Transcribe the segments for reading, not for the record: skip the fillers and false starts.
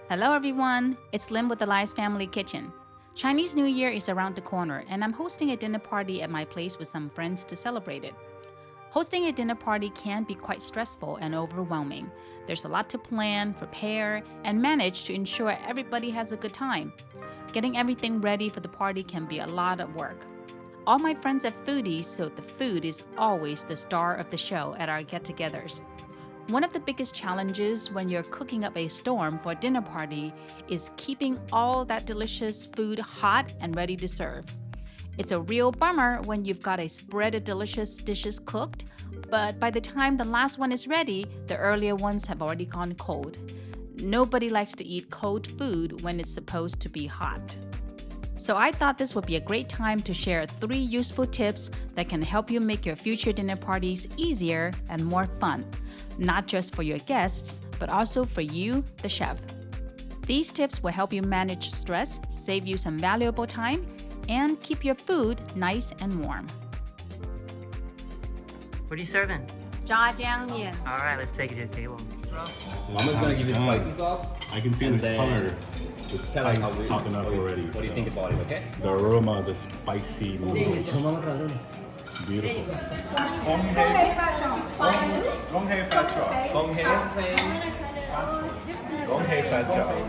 Hello everyone, it's Lim with the Lies Family Kitchen. Chinese New Year is around the corner and I'm hosting a dinner party at my place with some friends to celebrate it. Hosting a dinner party can be quite stressful and overwhelming. There's a lot to plan, prepare, and manage to ensure everybody has a good time. Getting everything ready for the party can be a lot of work. All my friends are foodies, so the food is always the star of the show at our get-togethers. One of the biggest challenges when you're cooking up a storm for a dinner party is keeping all that delicious food hot and ready to serve. It's a real bummer when you've got a spread of delicious dishes cooked, but by the time the last one is ready, the earlier ones have already gone cold. Nobody likes to eat cold food when it's supposed to be hot. So I thought this would be a great time to share 3 useful tips that can help you make your future dinner parties easier and more fun, not just for your guests, but also for you, the chef. These tips will help you manage stress, save you some valuable time, and keep your food nice and warm. What are you serving? Jjiangmian. All right, let's take it to the table. Mama's gonna give you spicy sauce. I can see And the then color, the Tell us spice popping up already. What do you think about it, okay? The aroma, the spicy noodles. It's beautiful.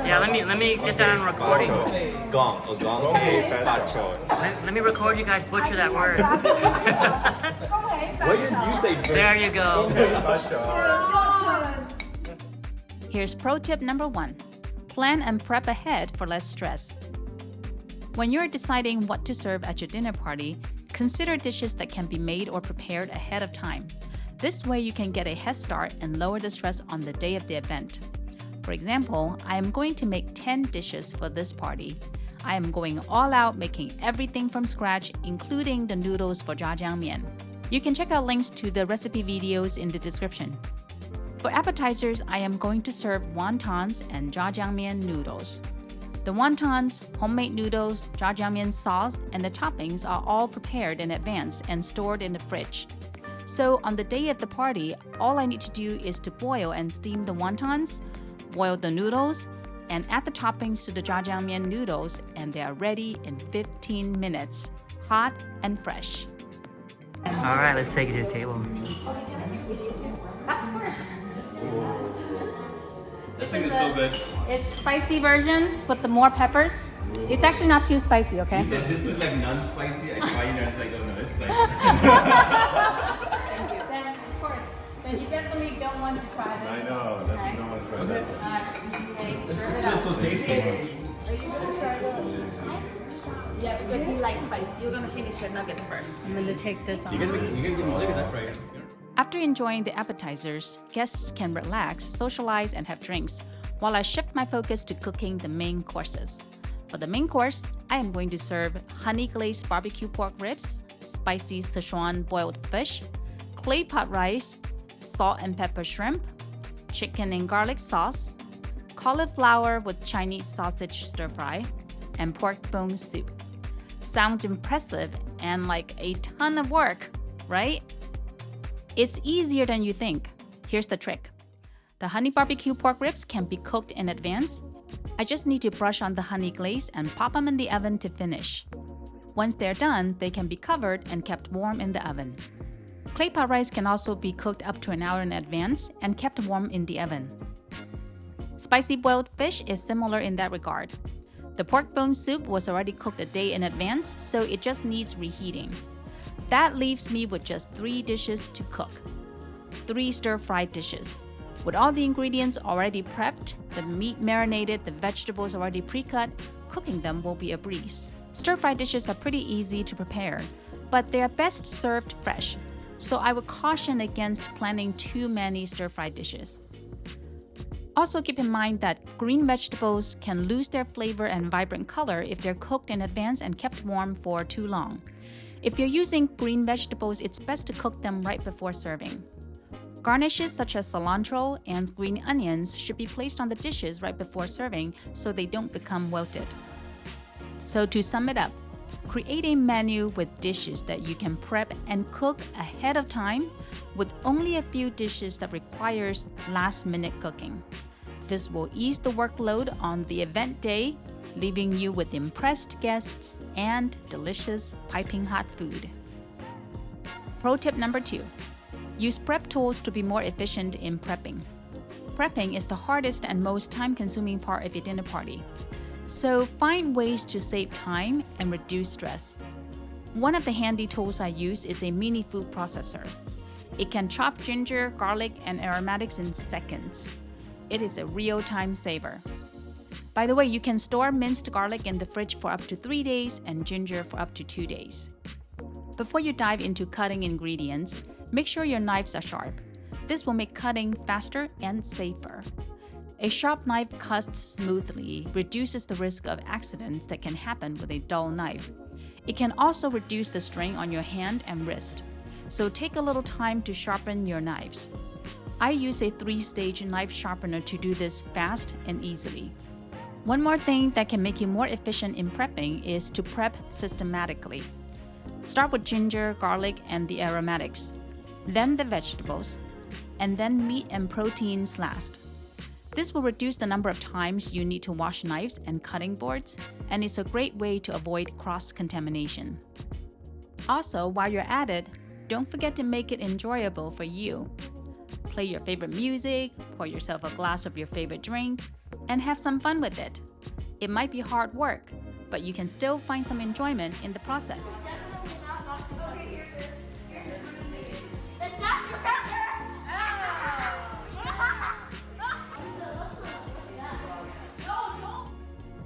Yeah, let me get that on recording. Gong. Let me record you guys butcher that word. What did you say first? There you go. Here's pro tip number 1. Plan and prep ahead for less stress. When you're deciding what to serve at your dinner party, consider dishes that can be made or prepared ahead of time. This way you can get a head start and lower the stress on the day of the event. For example, I am going to make 10 dishes for this party. I am going all out making everything from scratch, including the noodles for jjiangmian. You can check out links to the recipe videos in the description. For appetizers, I am going to serve wontons and jjiangmian noodles. The wontons, homemade noodles, jjiangmian sauce, and the toppings are all prepared in advance and stored in the fridge. So on the day of the party, all I need to do is to boil and steam the wontons, boil the noodles, and add the toppings to the jjiangmian noodles, and they are ready in 15 minutes, hot and fresh. All right, let's take it to the table. This thing is so good. It's spicy version with the more peppers. It's actually not too spicy, okay? So this is like non-spicy. I tried it and I was like, oh no, it's spicy. Thank you. Then, of course, then you definitely don't want to try this. I know, that's no one tries that. This is so tasty. Yeah, because he likes spicy. You're gonna finish your nuggets first. I'm gonna take this on. You can look at that right. After enjoying the appetizers, guests can relax, socialize, and have drinks, while I shift my focus to cooking the main courses. For the main course, I am going to serve honey glazed barbecue pork ribs, spicy Sichuan boiled fish, clay pot rice, salt and pepper shrimp, chicken and garlic sauce, cauliflower with Chinese sausage stir fry, and pork bone soup. Sounds impressive and like a ton of work, right? It's easier than you think. Here's the trick. The honey barbecue pork ribs can be cooked in advance. I just need to brush on the honey glaze and pop them in the oven to finish. Once they're done, they can be covered and kept warm in the oven. Clay pot rice can also be cooked up to an hour in advance and kept warm in the oven. Spicy boiled fish is similar in that regard. The pork bone soup was already cooked a day in advance, so it just needs reheating. That leaves me with just 3 dishes to cook. 3 stir-fried dishes. With all the ingredients already prepped, the meat marinated, the vegetables already pre-cut, cooking them will be a breeze. Stir-fried dishes are pretty easy to prepare, but they are best served fresh, so I would caution against planning too many stir-fried dishes. Also keep in mind that green vegetables can lose their flavor and vibrant color if they're cooked in advance and kept warm for too long. If you're using green vegetables, it's best to cook them right before serving. Garnishes such as cilantro and green onions should be placed on the dishes right before serving so they don't become wilted. So to sum it up, create a menu with dishes that you can prep and cook ahead of time with only a few dishes that requires last-minute cooking. This will ease the workload on the event day, leaving you with impressed guests and delicious piping hot food. Pro tip number 2. Use prep tools to be more efficient in prepping. Prepping is the hardest and most time-consuming part of a dinner party. So find ways to save time and reduce stress. One of the handy tools I use is a mini food processor. It can chop ginger, garlic, and aromatics in seconds. It is a real time saver. By the way, you can store minced garlic in the fridge for up to 3 days and ginger for up to 2 days. Before you dive into cutting ingredients, make sure your knives are sharp. This will make cutting faster and safer. A sharp knife cuts smoothly, reduces the risk of accidents that can happen with a dull knife. It can also reduce the strain on your hand and wrist. So take a little time to sharpen your knives. I use a 3-stage knife sharpener to do this fast and easily. One more thing that can make you more efficient in prepping is to prep systematically. Start with ginger, garlic, and the aromatics, then the vegetables, and then meat and proteins last. This will reduce the number of times you need to wash knives and cutting boards, and it's a great way to avoid cross-contamination. Also, while you're at it, don't forget to make it enjoyable for you. Play your favorite music, pour yourself a glass of your favorite drink, and have some fun with it. It might be hard work, but you can still find some enjoyment in the process.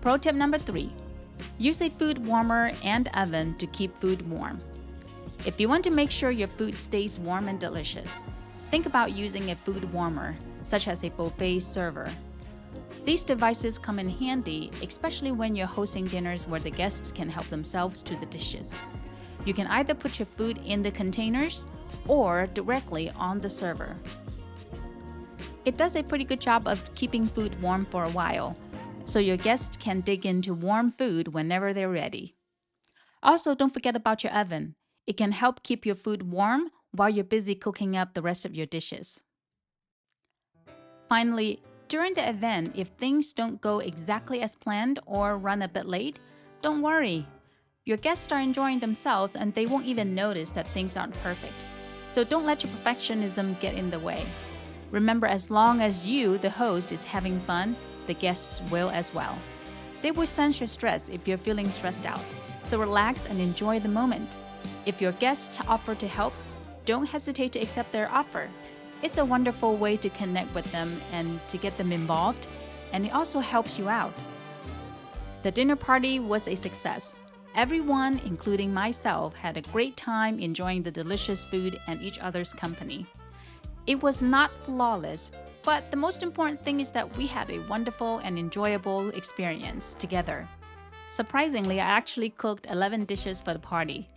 Pro tip number 3. Use a food warmer and oven to keep food warm. If you want to make sure your food stays warm and delicious, think about using a food warmer, such as a buffet server. These devices come in handy, especially when you're hosting dinners where the guests can help themselves to the dishes. You can either put your food in the containers or directly on the server. It does a pretty good job of keeping food warm for a while, so your guests can dig into warm food whenever they're ready. Also, don't forget about your oven. It can help keep your food warm while you're busy cooking up the rest of your dishes. Finally, during the event, if things don't go exactly as planned or run a bit late, don't worry. Your guests are enjoying themselves and they won't even notice that things aren't perfect. So don't let your perfectionism get in the way. Remember, as long as you, the host, is having fun, the guests will as well. They will sense your stress if you're feeling stressed out. So relax and enjoy the moment. If your guests offer to help, don't hesitate to accept their offer. It's a wonderful way to connect with them and to get them involved, and it also helps you out. The dinner party was a success. Everyone, including myself, had a great time enjoying the delicious food and each other's company. It was not flawless, but the most important thing is that we had a wonderful and enjoyable experience together. Surprisingly, I actually cooked 11 dishes for the party.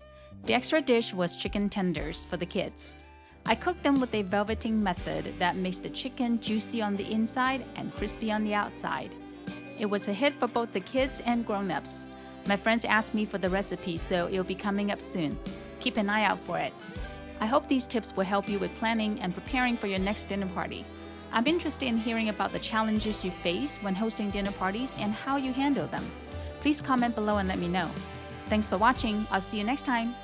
The extra dish was chicken tenders for the kids. I cooked them with a velveting method that makes the chicken juicy on the inside and crispy on the outside. It was a hit for both the kids and grown-ups. My friends asked me for the recipe, so it'll be coming up soon. Keep an eye out for it. I hope these tips will help you with planning and preparing for your next dinner party. I'm interested in hearing about the challenges you face when hosting dinner parties and how you handle them. Please comment below and let me know. Thanks for watching. I'll see you next time.